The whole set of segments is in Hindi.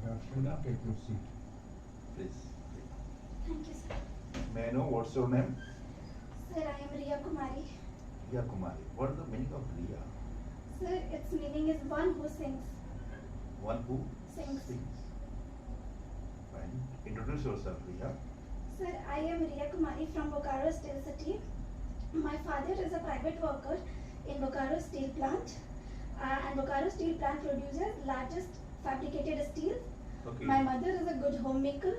Shraddha, take your seat. Please. Thank you, sir. May I know what's your name? Sir, I am Riya Kumari. Riya Kumari. What is the meaning of Riya? Sir, its meaning is one who sings. One who Sings. Fine. Introduce yourself, Riya. Sir, I am Riya Kumari from Bokaro Steel City. My father is a private worker in Bokaro Steel Plant. And Bokaro Steel Plant produces largest fabricated steel. Okay. My mother is a good homemaker.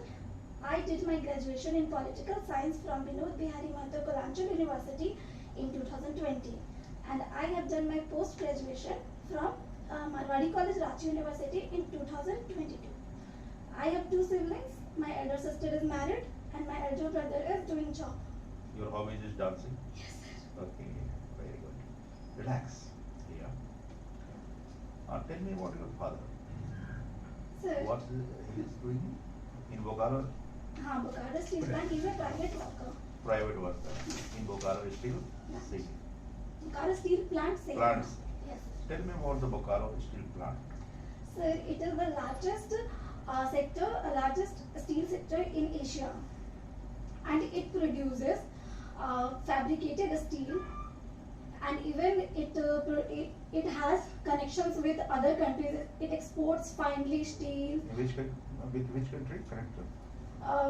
I did my graduation in political science from Vinod Bihari Mahato Kalanchal University in 2020. And I have done my post-graduation from Marwadi College, Ranchi University in 2022. I have two siblings. My elder sister is married and my elder brother is doing job. Your hobby is dancing? Yes, sir. Okay, very good. Relax, Riya. Tell me about your father. Sir, What he is doing in Bokaro? Bokaro Steel Plant is a private worker. Private worker. In Bokaro Steel City. Bokaro Steel Plant sales. Plants. Yes. Tell me about the Bokaro Steel Plant. Sir, it is the largest largest steel sector in Asia, and it produces fabricated steel, and even it has connections with other countries. It exports finely steel. With which country? Connector?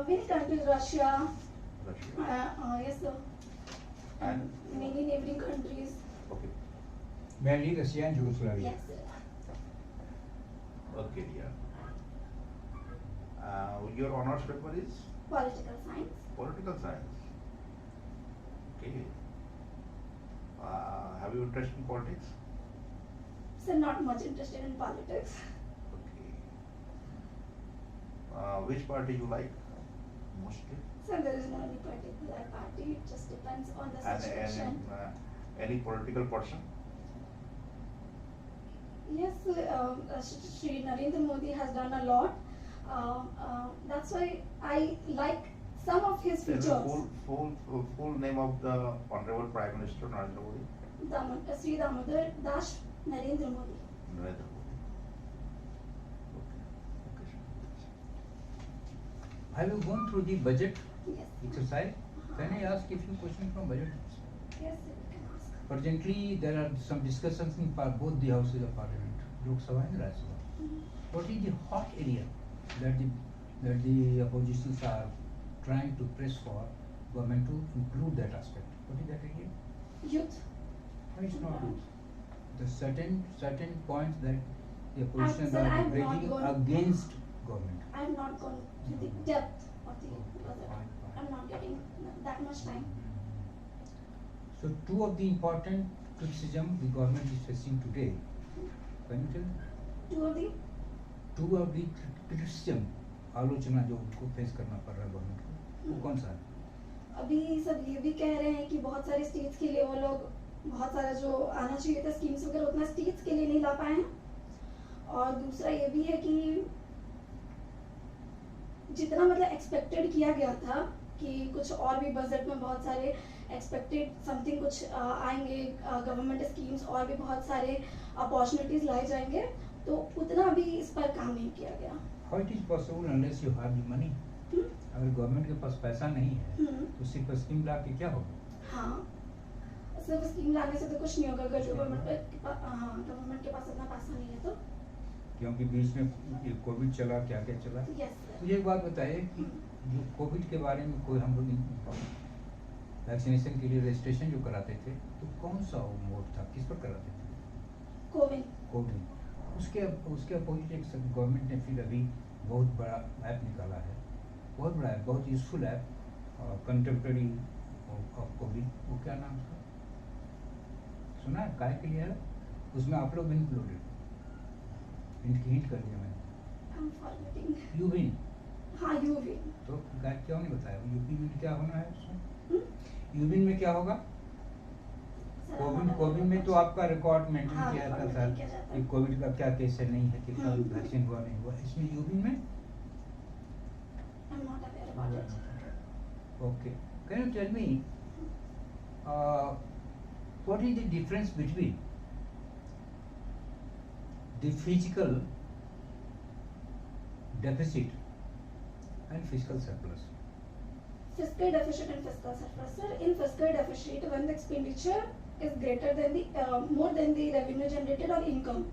Many countries, Russia, Russia. yes sir, And? many neighboring countries. Okay. Mainly Russia and Yugoslavia. Yes sir. Okay, dear. Your honors paper is Political science. political science. Okay. Have you interest in politics? Sir, not much interested in politics. Okay. Which party you like mostly? So there is no any particular party, it just depends on the situation. Any political person? Yes, Shri Narendra Modi has done a lot. That's why I like some of his Tell me features. full name of the Honorable Prime Minister Narendra Modi. Sri Damodar Das Narendra Modi. Narendra Modi. Okay. Have you gone through the budget Yes. exercise? Can I ask a few questions from budget? Yes, sir, you can ask. Presently, there are some discussions in both the houses of parliament, Lok Sabha and Rajya Sabha. Mhm. What is the hot area that the oppositions are trying to press for government to improve that aspect? What is that area? Youth. No, it's not good. The certain points that the opposition Sir, I are have not raising gone- against government. I have not gone to the depth of the Okay, fine. I'm not getting that much time. So two of the important criticism the government is facing today. Can you tell? Two of the criticism आलोचना जो उनको फेस करना पड़ रहा है गवर्नमेंट को वो कौन सा है? अभी सब ये भी कह रहे हैं कि बहुत सारे स्टेट्स के लिए वो लोग बहुत सारा जो आना चाहिए था स्कीम्स वगैरह उतना स्टेट्स के लिए नहीं ला पाए हैं। और दूसरा ये भी है कि जितना मतलब एक्सपेक्टेड किया गया था कि कुछ और भी बजट में बहुत सारे एक्सपेक्टेड समथिंग कुछ आएंगे गवर्नमेंट स्कीम्स और भी बहुत सारे अपॉर्चुनिटीज लाए जाएंगे तो उतना भी इस पर काम नहीं किया गया। How it is possible unless you have the money? अगर गवर्नमेंट के पास पैसा नहीं है तो सिर्फ स्कीम ला के क्या होगा? हाँ सिर्फ स्कीम लाने से तो कुछ नहीं होगा अगर गवर्नमेंट के पास इतना पैसा नहीं है तो। क्योंकि बीच में कोविड चला क्या क्या चला। Yes sir. मुझे एक बात बताइए कि जो कोविड के बारे में कोई हम लोग वैक्सीनेशन के लिए रजिस्ट्रेशन जो कराते थे तो कौन सा वो मोड था किस पर कराते थे? कोविड। उसके अपोजिट एक गवर्नमेंट ने फिर अभी बहुत बड़ा ऐप निकाला है, बहुत बड़ा ऐप, बहुत useful app contemporary of Covid. वो क्या नाम था सुना है? काय के लिए है? उसमें आप लोग इंक्लूडेड हिंट कर दिया मैंने। यूविन। हाँ यूविन। तो क्यों नहीं बताया यूपी में क्या होना है उसमें? यूविन में क्या होगा? कोविड में तो आपका रिकॉर्ड मेंटेन किया जाता था कि कोविड का क्या केस है नहीं है कितना वैक्सीन हुआ नहीं हुआ। इसमें यूविन में okay can you tell me what is the difference between the physical deficit and fiscal surplus. Fiscal deficit and fiscal surplus. Sir, in fiscal deficit, when the expenditure is greater than the more than the revenue generated or income,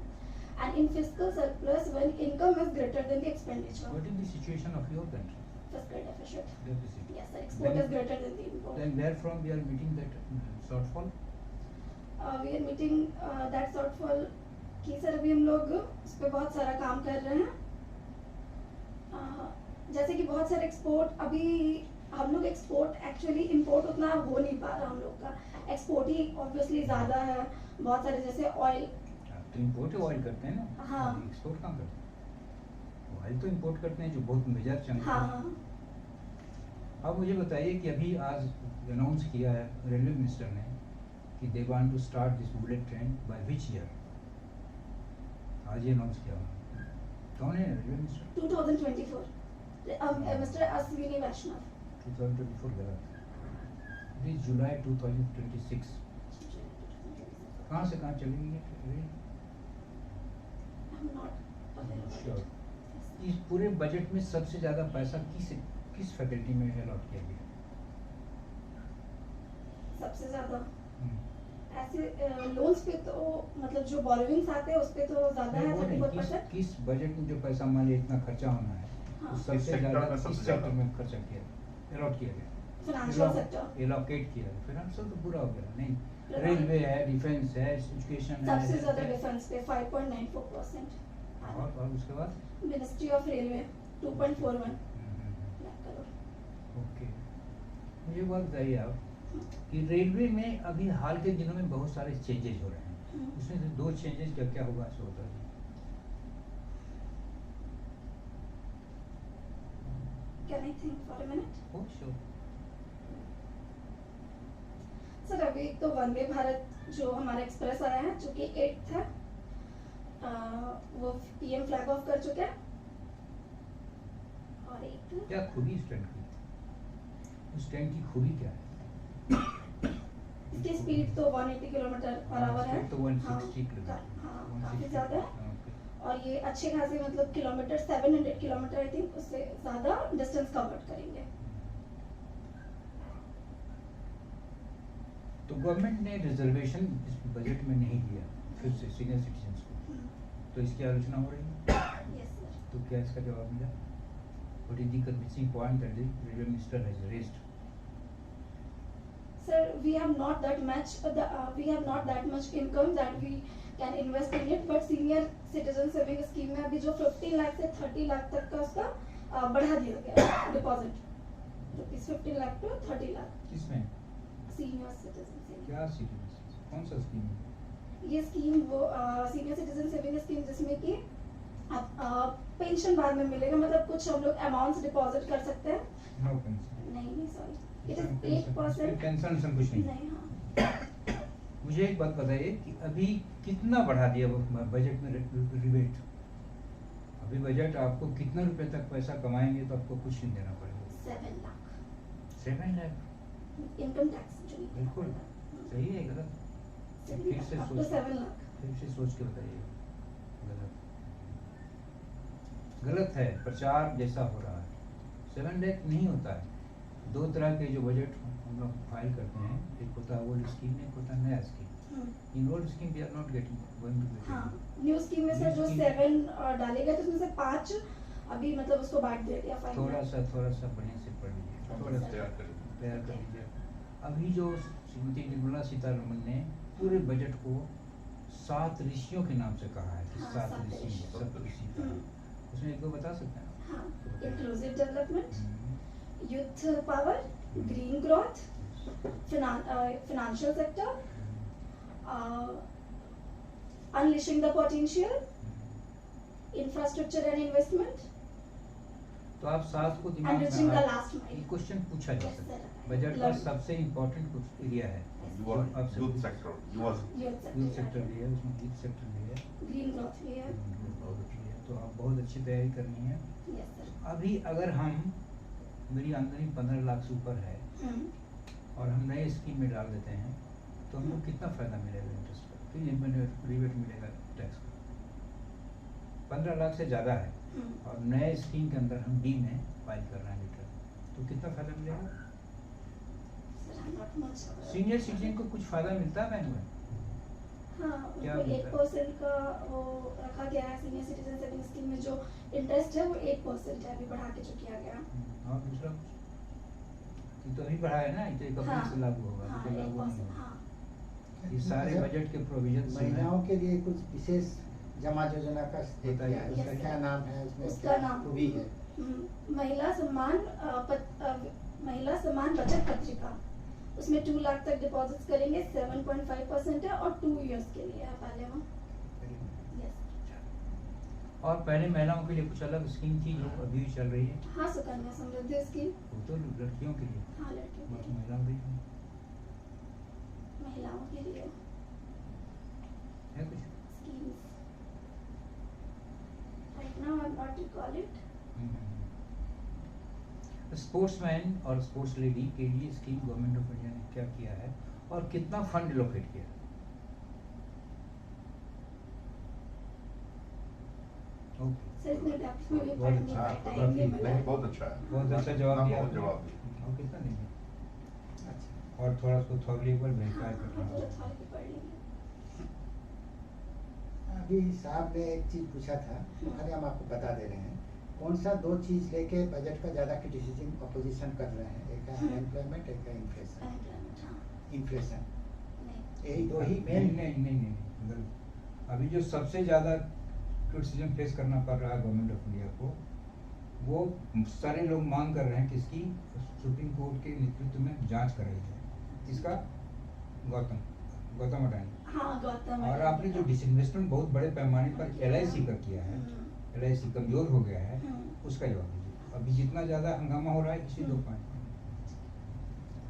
and in fiscal surplus, when income is greater than the expenditure. What is the situation of your country? Fiscal deficit. Deficit. Yes, sir. Export Then- is greater than the import. Then therefrom we are meeting that shortfall. We are meeting that shortfall. कि सर अभी हम लोग उस पर बहुत सारा काम कर रहे हैं. जैसे कि बहुत सारे एक्सपोर्ट अभी हम लोग एक्सपोर्ट एक्चुअली इंपोर्ट उतना हो नहीं पा रहा हम लोग का. एक्सपोर्ट ही ऑब्वियसली ज़्यादा है. बहुत सारे जैसे ऑयल. तो इम्पोर्ट ऑयल करते हैं ना. हाँ. एक्सपोर्ट कहाँ करते हैं? ऑयल तो इम्पोर्ट करते हैं जो बहुत मेजर चंक हाँ है. हाँ. अब मुझे बताइए कि अभी आज अनाउंस किया है रेलवे मिनिस्टर ने कि they want to start this bullet train by which year. आज ये अनाउंस किया उन्होंने. कौन है railway minister? 2024. Mister Ashwini Vaishnaw. 2024 गलत. It is July 2026. कहाँ से कहाँ चलेगी ये ट्रेन? I'm not aware of it. Sure. इस पूरे बजट में सबसे ज्यादा पैसा किस फैकल्टी में अलॉट किया गया? सबसे ज्यादा ऐसे लोन्स पे तो मतलब जो बोरोविंग्स आते हैं उस पे तो ज्यादा है. वो नहीं, 34%. किस बजट में जो पैसा मान लीजिए इतना खर्चा होना है हाँ. उस सबसे किस सेक्टर ज्यादा में किस सबसे सेक्टर ज्यादा? में खर्चा किया अलॉट किया गया? Financial sector. एलोकेट किया. फाइनेंशियल तो पूरा हो गया. नहीं, Right. रेलवे है, डिफेंस है, एजुकेशन है. सबसे ज्यादा डिफेंस पे 5.94%. और उसके बाद ministry of railway 2.41 lakh crore. Okay. मुझे बात बताइए आप कि रेलवे में अभी हाल के दिनों में बहुत सारे चेंजेस हो रहे हैं. उसमें से 2 चेंजेस क्या क्या होगा सो बताइए. Can I think for a minute? Oh, sure. Sir अभी तो वंदे भारत जो हमारा एक्सप्रेस आया है जो कि 8th है. वो पीएम फ्लैग ऑफ कर चुके हैं. और एक क्या खूबी इस ट्रेन की? उस ट्रेन की खूबी क्या है? इसकी स्पीड तो 180 किलोमीटर पर आवर है. तो 160 किलोमीटर. हाँ, काफी ज्यादा है. हाँ, okay. और ये अच्छे खासे मतलब किलोमीटर 700 किलोमीटर आई थिंक उससे ज्यादा डिस्टेंस कवर करेंगे. तो गवर्नमेंट ने रिजर्वेशन इस बजट में नहीं दिया फिर से सीनियर सिटीजन्स को, तो इसकी आलोचना हो रही है. Yes sir. तो क्या इसका जवाब मिला? What is the convincing point that the railway minister has raised? Sir, we have not that much income that we can invest in it, but senior citizen saving scheme में अभी जो 15 लाख से 30 लाख तक का उसका बढ़ा दिया गया है deposit. Rupees 15 lakh to 30 lakh. किसमें? Senior citizen saving. क्या सीनियर कौन सा स्कीम है? ये स्कीम वो सीनियर सिटीजन सेविंग स्कीम जिसमें कि पेंशन बाद में मिलेगा. मतलब कुछ हम लोग अमाउंट्स डिपॉजिट कर सकते हैं. No pension. नहीं सॉरी, इट इज 8%. पेंशन कुछ नहीं. नहीं. हाँ. मुझे एक बात बताइए कि अभी कितना बढ़ा दिया वो बजट में रिबेट? अभी बजट आपको कितने रुपए तक पैसा कमाएंगे तो आपको कुछ नहीं देना पड़ेगा. 7 लाख 7 लाख. इनकम टैक्स जो नहीं बिल्कुल देना सही है. गलत? फिर से पड़ेगा. up to सोच 7 लाख. फिर से सोच के बताइए. गलत है. प्रचार जैसा हो रहा है. 7 लाख नहीं होता है. 2 तरह के जो बजट हम लोग फाइल करते हैं, एक होता है ओल्ड स्कीम, एक होता है नया scheme. In old scheme we are not going to हाँ, न्यू स्कीम में सर जो 7 डाले गए थे उसमें से 5 अभी मतलब उसको बांट दिया गया. फाइनल थोड़ा सा बढ़िया से पढ़ लीजिए. थोड़ा सा तैयार कर लीजिए. अभी जो श्रीमती निर्मला सीतारमन ने पूरे बजट को 7 ऋषियों के नाम से कहा है कि हाँ, 7 7 ऋषि ऋषि. 7 ऋषि का. उसमें एक दो बता सकते हैं आप? हाँ, inclusive development, hmm, youth power, green growth, financial sector, unleashing the potential, infrastructure and investment, तो आप 7 को दिमाग and reaching में the आ- last mile. ये क्वेश्चन पूछा जा Yes, सकता है. sir. बजट का Learn. सबसे इम्पोर्टेंट कुछ एरिया है. Youth sector. Youth youth sector sector, भी है, उसमें यूथ सेक्टर भी है, green growth भी है. तो आप बहुत अच्छी तैयारी करनी है. Yes sir. अभी अगर हम मेरी आमदनी 15 लाख से ऊपर है और हम नए स्कीम में डाल देते हैं तो हमको कितना फायदा मिलेगा इंटरेस्ट का? फिर रिबेट मिलेगा टैक्स का. 15 लाख से ज़्यादा है और नए स्कीम के अंदर हम डी में फाइल कर रहे हैं रिटर्न, तो कितना फायदा मिलेगा? सीनियर सिटीजन को कुछ फायदा मिलता है बैंक में? हाँ, क्या उनको मिलता है? 8% का वो रखा गया है सीनियर सिटीजन सेविंग स्कीम में, जो इंटरेस्ट है वो 8% है, अभी बढ़ा के जो किया गया। और दूसरा कुछ ये तो अभी बढ़ा है ना, ये तो एक अप्रैल से लागू होगा, हाँ, अभी तो लागू नहीं 8%, होगा। हाँ। ये सारे अच्छा, बजट के प्रोविजन महिलाओं के लिए कुछ विशेष जमा योजना का एक बताइए, क्या है? उसका yes, क्या नाम है, उसमें उसका क्या नाम खूबी है? महिला सम्मान बचत पत्रिका, उसमें 2 लाख तक डिपॉजिट्स करेंगे, 7.5% है और 2 इयर्स के लिए है पहले वो। यस। और पहले महिलाओं के लिए कुछ अलग स्कीम थी जो अभी भी चल रही है, हाँ, सुकन्या समृद्धि स्कीम। वो तो लड़कियों के लिए, हाँ, लड़कियों के बाकी लिए, महिलाओं के लिए महिलाओं के लिए है कुछ। schemes. Right now I'm not recall it. Sportsman और स्पोर्ट्स लेडी के लिए स्कीम गवर्नमेंट ऑफ इंडिया ने क्या किया है और कितना फंड एलोकेट किया? ओके, सर इसमें डेप्थ में भी बहुत पढ़ नहीं अच्छा, पाए, टाइम काफी नहीं मिला। नहीं, बहुत अच्छा है। बहुत अच्छा जवाब हाँ, दिया बहुत आपने। जवाब दिया। और कितना देंगे? अच्छा, और थोड़ा उसको थॉरली एक बार हाँ, वेरीफाई हाँ, करना पूरा होगा। थॉर के पढ़ लेंगे। अभी साहब ने एक चीज पूछा था, खाली हम आपको बता दे रहे हैं। कौन सा 2 चीज लेके बजट का ज्यादा क्रिटिसिज्म अपोजिशन कर रहे हैं? एक है अनएम्प्लॉयमेंट, एक है इन्फ्लेशन। Unemployment, हाँ, इन्फ्लेशन, नहीं। यही 2 ही नहीं मेन। नहीं नहीं नहीं, मतलब अभी जो सबसे ज्यादा क्रिटिसिज्म फेस करना पड़ रहा है गवर्नमेंट ऑफ इंडिया को, वो सारे लोग मांग कर रहे हैं कि इसकी सुप्रीम कोर्ट के नेतृत्व में जांच कराई जाए। इसका गौतम अडानी हाँ, गौतम और आपने जो डिसइन्वेस्टमेंट बहुत बड़े पैमाने पर LIC का किया है, LIC कमजोर हो गया है, उसका जवाब दीजिए। अभी जितना ज्यादा हंगामा हो रहा है इसी 2 पॉइंट,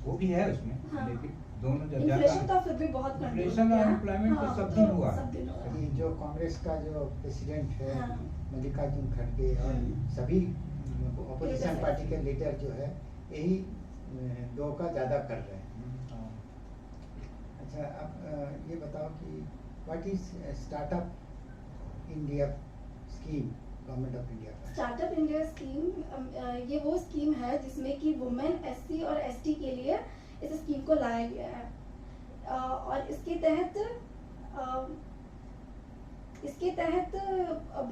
वो भी है उसमें, हाँ। लेकिन दोनों इन्फ्लेशन तो फिर भी बहुत कंट्रोल इन्फ्लेशन और अनएम्प्लॉयमेंट तो सब दिन हुआ। सब दिन हुआ। अभी जो कांग्रेस का जो प्रेसिडेंट है हाँ। मल्लिकार्जुन खड़गे और सभी अपोजिशन Criticize। पार्टी के लीडर जो है यही 2 का ज्यादा कर रहे हैं। अच्छा, अब ये बताओ कि what is startup India scheme government of India का? स्टार्टअप इंडिया स्कीम, ये वो स्कीम है जिसमें कि वुमेन, SC और ST के लिए इस स्कीम को लाया गया है। और इसके तहत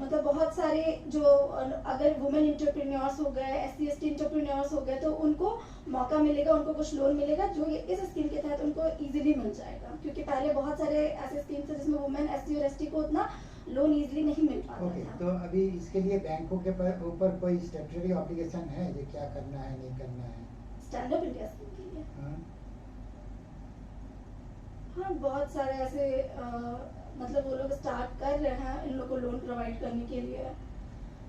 मतलब बहुत सारे जो अगर वुमेन एंटरप्रेन्योर्स हो गए, SC ST एंटरप्रेन्योर्स हो गए, तो उनको मौका मिलेगा, उनको कुछ लोन मिलेगा जो इस स्कीम के तहत उनको इजीली मिल जाएगा। क्योंकि पहले बहुत सारे ऐसे स्कीम्स थे जिसमें वुमेन, SC और ST को उतना लोन इजीली नहीं मिल पाता ओके, था। तो अभी इसके लिए बैंकों के ऊपर कोई स्टैट्यूटरी ऑब्लिगेशन है जो क्या करना है नहीं करना है? स्टैंड अप इंडिया स्कीम के लिए हाँ? हाँ, बहुत सारे ऐसे मतलब वो लोग स्टार्ट कर रहे हैं इन लोगों को लोन प्रोवाइड करने के लिए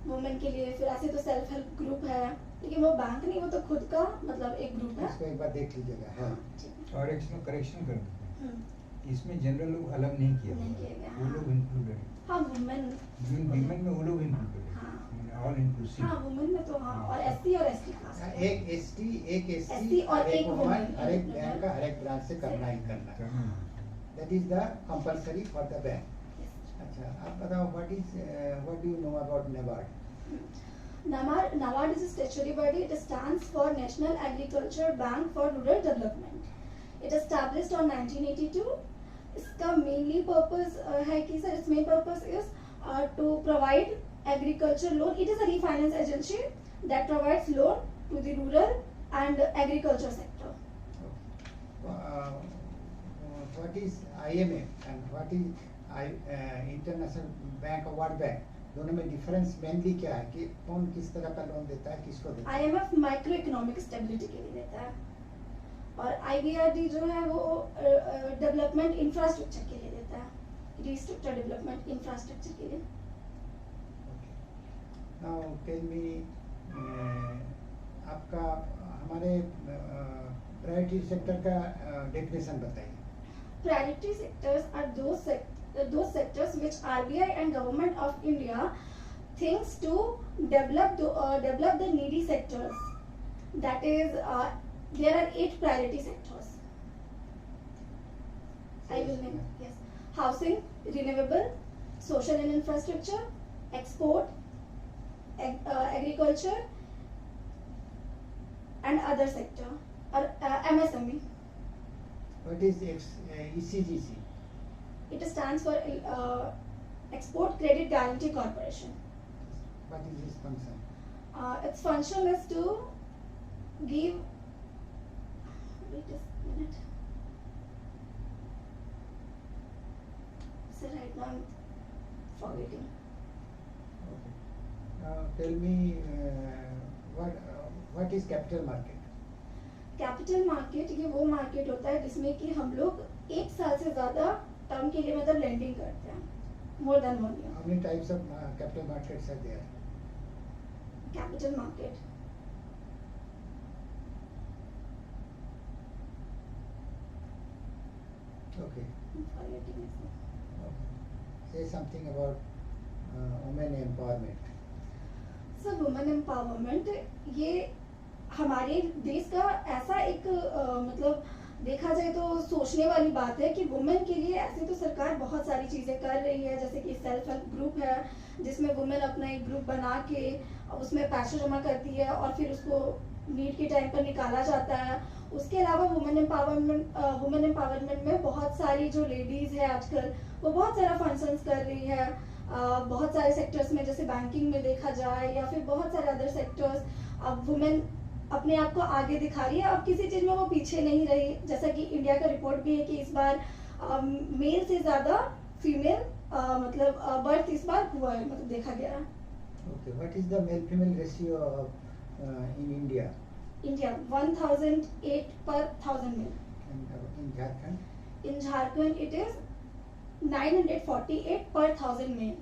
वुमेन के लिए। फिर ऐसे तो सेल्फ हेल्प ग्रुप है, लेकिन वो बैंक नहीं, वो तो खुद का मतलब एक ग्रुप है। इसको एक बार देख लीजिएगा। हाँ, ठीक और इसमें करेक्शन कर देते हैं, है। इसमें जनरल लोग अलग नहीं किया नहीं हुआ किया गया, है, वो हाँ। लोग इंक्लूडेड है, हाँ, वुमेन विमेन में वो लोग इंक्लूडेड हाँ। है, ऑल इंक्लूसिव। हाँ, वुमेन में तो हाँ, और SC और ST खास कर। एक ST, एक SC SC और और एक एक वुमन, woman। हर एक बैंक का हर एक ब्रांच से करना ही करना है। That is the compulsory for the bank. अच्छा, आप बताओ what do you know about NABARD? NABARD is a statutory body. It stands for National Agriculture Bank for Rural Development. It established on 1982. इसका mainly purpose है कि sir, its main purpose is to provide agriculture loan. It is a refinance agency that provides loan to the rural and agriculture sector. What is IMF and what is International Bank or World Bank? दोनों में डिफरेंस मेनली क्या है कि कौन किस तरह का लोन देता है, किसको देता है? IMF माइक्रो इकोनॉमिक स्टेबिलिटी के लिए देता है और IBRD जो है वो डेवलपमेंट इंफ्रास्ट्रक्चर के लिए देता है, रिस्ट्रक्चर डेवलपमेंट इंफ्रास्ट्रक्चर के लिए। नाउ टेल मी, आपका हमारे प्रायोरिटी सेक्टर का डेफिनेशन बताइए। Priority sectors are those sectors which RBI and Government of India thinks to develop the needy sectors. That is, there are 8 priority sectors. I will name it. Yes, housing, renewable, social and infrastructure, export, agriculture and other sector, or MSME. What is ECGC? It stands for Export Credit Guarantee Corporation. What is this function? Its function is to give. Wait a minute. So right now I'm forgetting. Okay. Now tell me what is capital market? Capital market ये वो मार्केट होता है जिसमें कि हम लोग 1 साल से ज्यादा टर्म के लिए मतलब लेंडिंग करते हैं, more than 1 year. How many types of capital markets are there? Capital market Okay. Okay. Say something about women empowerment. Sir women empowerment ये हमारे देश का ऐसा एक मतलब देखा जाए तो सोचने वाली बात है कि वुमेन के लिए ऐसे तो सरकार बहुत सारी चीज़ें कर रही है, जैसे कि सेल्फ हेल्प ग्रुप है जिसमें वुमेन अपना एक ग्रुप बना के उसमें पैसे जमा करती है और फिर उसको नीड के टाइम पर निकाला जाता है. उसके अलावा वुमेन एम्पावरमेंट में बहुत सारी जो लेडीज़ है आजकल वो बहुत सारा फंक्शंस कर रही है, बहुत सारे सेक्टर्स में जैसे बैंकिंग में देखा जाए या फिर बहुत सारे अदर सेक्टर्स. अब वुमेन अपने आप को आगे दिखा रही है, अब किसी चीज़ में वो पीछे नहीं रही. जैसा कि इंडिया का रिपोर्ट भी है कि इस बार मेल से ज़्यादा फीमेल मतलब बर्थ इस बार हुआ है, मतलब देखा गया है. Okay. What is the male female ratio in India? India 1008 per 1000 male. And in Jharkhand? In Jharkhand it is 948 per 1000 male.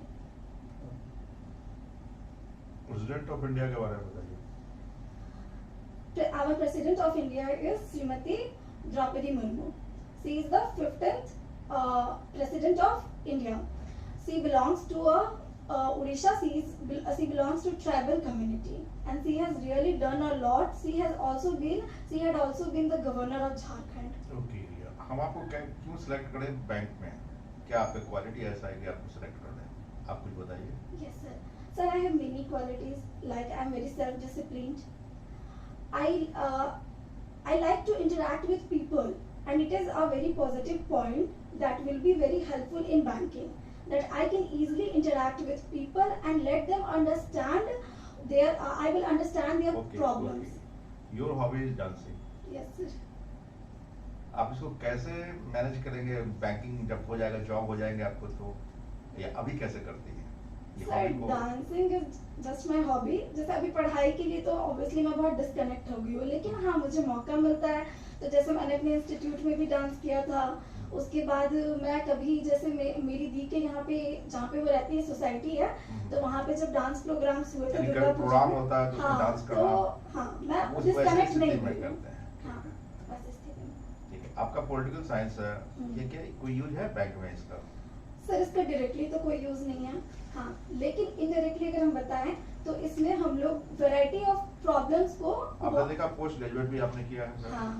President of India के बारे में बताइए. Our President of India is Srimati Draupadi Murmu. She is the 15th President of India. She belongs to Odisha. She belongs to tribal community, and she has really done a lot. She had also been the governor of Jharkhand. Okay. हम आपको क्यों सिलेक्ट करें बैंक में? क्या आपकी क्वालिटी ऐसा है कि आपको सिलेक्ट कर दें? आप कुछ बताइए. Yes, sir. Sir, I have many qualities. Like I am very self-disciplined. I like to interact with people, and it is a very positive point that will be very helpful in banking. That I can easily interact with people and let them understand their. I will understand their problems. Okay. Your hobby is dancing. Yes, sir. आप इसको कैसे मैनेज करेंगे? बैंकिंग जब हो जाएगा, जॉब हो जाएंगे आपको, तो या अभी कैसे करती है? Sir, dancing is just my hobby. जैसे अभी पढ़ाई के लिए तो obviously मैं बहुत डिस्कनेक्ट हो गई हूँ, लेकिन हाँ मुझे मौका मिलता है तो जैसे मैंने अपने इंस्टीट्यूट में भी डांस किया था. उसके बाद मैं कभी जैसे मेरी दी के यहाँ पे जहाँ पे वो रहती है सोसाइटी है, तो वहाँ पे जब डांस प्रोग्राम्स हुए थे दुर्गा पूजा में, होता है तो हाँ, डांस तो करना, हाँ मैं उस डिस्कनेक्ट वैसी नहीं स्थिति में हुई. करते हैं. हाँ वैसे स्थिति में. ठीक है. आपका पॉलिटिकल साइंस है, ये क्या कोई यूज है बैंक में इसका? सर इसका डायरेक्टली तो कोई यूज नहीं है, हाँ, लेकिन इनडायरेक्टली अगर हम बताएं तो इसमें हम लोग वैरायटी ऑफ प्रॉब्लम्स को आपने देखा पोस्ट ग्रेजुएट भी आपने किया है. हाँ.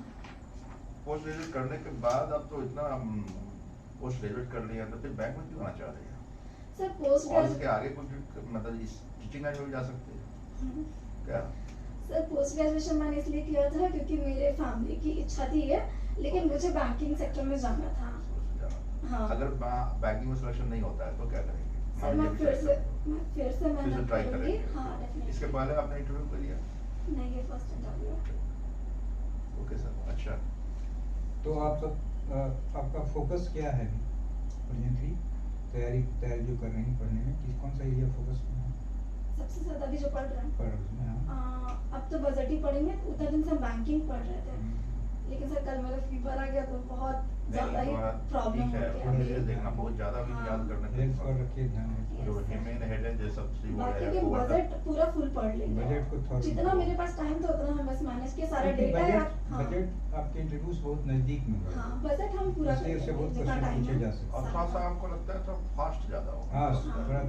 पोस्ट ग्रेजुएट करने के बाद अब तो इतना पोस्ट ग्रेजुएट कर लिया, तो फिर बैंक में क्यों आना चाह रही है? सर पोस्ट और इसके आगे कुछ मतलब इस टीचिंग लाइन में भी जा सकते हैं क्या? सर पोस्ट ग्रेजुएशन मैंने इसलिए किया था क्योंकि मेरे फैमिली की इच्छा थी है, लेकिन मुझे बैंकिंग सेक्टर में जाना था. हाँ. अगर बैंकिंग में सिलेक्शन नहीं होता है तो क्या करेंगे? सर मैं फिर से मैं ट्राई करूंगी. करेंगे. हाँ डेफिनेटली. इसके पहले आपने इंटरव्यू कर लिया? नहीं, ये फर्स्ट इंटरव्यू. Okay sir. अच्छा, तो आप सब आपका फोकस क्या है प्रेजेंटली? तैयारी जो कर रही हैं पढ़ने में, कौन सा एरिया फोकस में है? सबसे ज्यादा अभी जो पढ़ रहे हैं पढ़ रहे हैं. अब तो बजट ही पढ़ेंगे. उतना दिन से हम बैंकिंग पढ़ रहे थे, लेकिन सर कल मेरा फीवर आ गया तो बहुत ज्यादा ही प्रॉब्लम हो गया. थोड़ा सा देखना, बहुत ज्यादा भी याद करने हेल्थ पर रखिए ध्यान. जो मेन हेड है जो सबसे बड़ा बाकी है के वो बजट पूरा फुल पढ़ लेंगे. बजट को थोड़ा जितना मेरे पास टाइम था उतना हम बस मैनेज किया. सारा डेटा है. हाँ. बजट आपके इंटरव्यूज बहुत नजदीक में हाँ बजट हम पूरा कर इससे बहुत लेंगे जितना क्वेश्चन टाइम पूछे जा है. सकते और थोड़ा सा आपको लगता है थोड़ा फास्ट ज्यादा हो. हाँ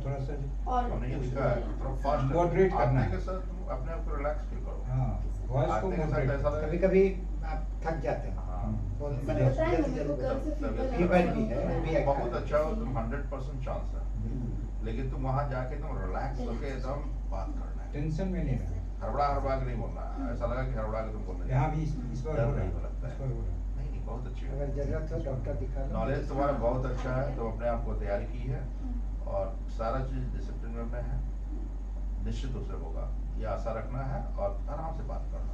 थोड़ा सा और नहीं उसका थोड़ा फास्ट Moderate करना है. के साथ अपने आप को रिलैक्स फील करो. हाँ वॉइस को आते के साथ moderate. ऐसा लगे कभी कभी आप थक जाते हैं. हाँ. सर बताएं ना मेरे को कल से फीवर भी है, वो भी एक बहुत अच्छा हो, तुम 100% चांस है, लेकिन तुम वहां जाके तुम रिलैक्स होके एकदम बात करना है. टेंशन में नहीं रहना। हड़बड़ा के नहीं बोलना है, ऐसा लगा कि हड़बड़ा के तुम बोल रहे हो। यहाँ भी इस बार डर हो रहा नहीं है, लगता है। इस बार हो रहा है। नहीं बहुत अच्छी है। अगर जरूरत हो डॉक्टर दिखा लो। नॉलेज तुम्हारा बहुत अच्छा है, तो अपने आप को तैयारी की है और सारा चीज डिसिप्लिन में है, निश्चित रूप से होगा, ये आशा रखना है और आराम से बात करना,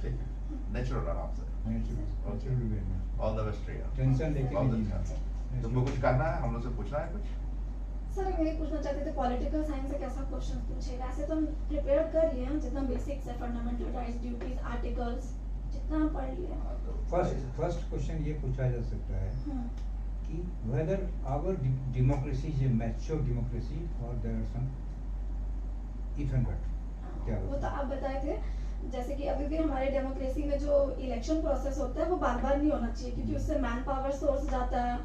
ठीक है, नेचुरल आराम से। All the best Riya. Tension लेके बहुत नहीं अच्छा। जीना। तुमको कुछ कहना है, हम लोग से पूछना है कुछ? सर मैं ये पूछना चाहते थे पॉलिटिकल साइंस से कैसा क्वेश्चन पूछेगा। ऐसे तो हम प्रिपेयर कर लिए हैं जितना बेसिक्स है, फंडामेंटल राइट्स, ड्यूटीज, आर्टिकल्स जितना हम पढ़ लिए हैं। फर्स्ट क्वेश्चन ये पूछा जा सकता है कि whether our democracy is a mature democracy or there are some if and but, क्या वो तो होता आप बताए थे, जैसे कि अभी भी हमारे डेमोक्रेसी में जो इलेक्शन प्रोसेस होता है वो बार बार नहीं होना चाहिए, क्योंकि उससे मैन पावर सोर्स जाता है,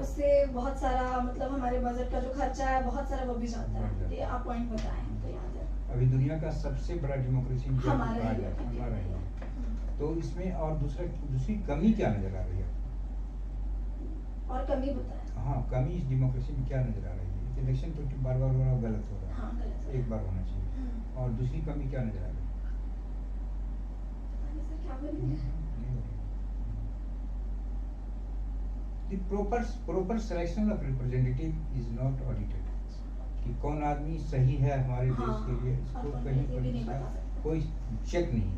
उससे बहुत सारा मतलब हमारे बजट का जो खर्चा है बहुत सारा वो भी जाता है। ये आप पॉइंट बताए हमको याद है। अभी दुनिया का सबसे बड़ा डेमोक्रेसी हमारा ही है। हमारा ही है। तो इसमें और दूसरी कमी क्या नजर आ रही है? और कमी बताए। हाँ, कमी इस डेमोक्रेसी में क्या नजर आ रही है? इलेक्शन तो बार बार हो रहा है, गलत हो रहा है। हाँ, गलत हो रहा है। एक बार होना चाहिए। और दूसरी कमी क्या नजर आ रही है? पता नहीं सर क्या बोलेंगे। The proper selection of representative is not audited. कि कौन आदमी सही है हमारे देश के लिए, इसको कहीं पर कोई चेक नहीं है,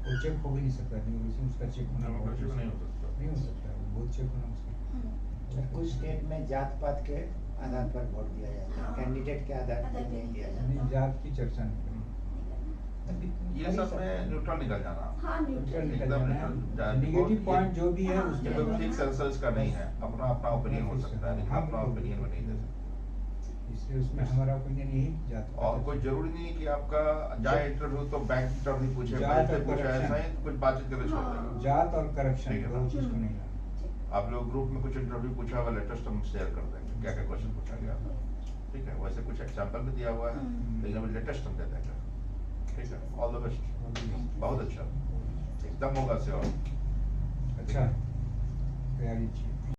वो चेक हो भी नहीं सकता। डेमोक्रेसी उसका चेक होना नहीं हो सकता, बहुत चेक होना उसका। कुछ स्टेट में जात पात के आधार पर वोट दिया जाता है, कैंडिडेट के आधार पर नहीं दिया जाता। नहीं, जात की चर्चा नहीं करेंगे। ये सब में न्यूट्रल निकल जाना। हाँ, न्यूट्रल एकदम नेगेटिव पॉइंट जो भी है हाँ, उसमें ये ठीक सेंसर्स का नहीं है, अपना अपना ओपिनियन हो सकता है, लेकिन हाँ, अपना ओपिनियन में नहीं दे सकते। इसलिए उसमें हमारा ओपिनियन यही जाता है। और कोई जरूरी नहीं है कि आपका जाए इंटरव्यू तो बैंक इंटरव्यू पूछे, जात बैंक से और पूछे, corruption। ऐसा ही कुछ बातचीत करके छोड़ हाँ। देगा। जात और करप्शन ठीक है ना? दो चीज को नहीं लाना। आप लोग ग्रुप में कुछ इंटरव्यू पूछा होगा, लेटेस्ट हम शेयर कर देंगे क्या क्या क्वेश्चन पूछा गया था, ठीक है? वैसे कुछ एग्जाम्पल भी दिया हुआ है, लेकिन अभी लेटेस्ट हम दे देंगे, ठीक है? ऑल द बेस्ट, बहुत अच्छा, एकदम होगा से और अच्छा तैयारी चाहिए।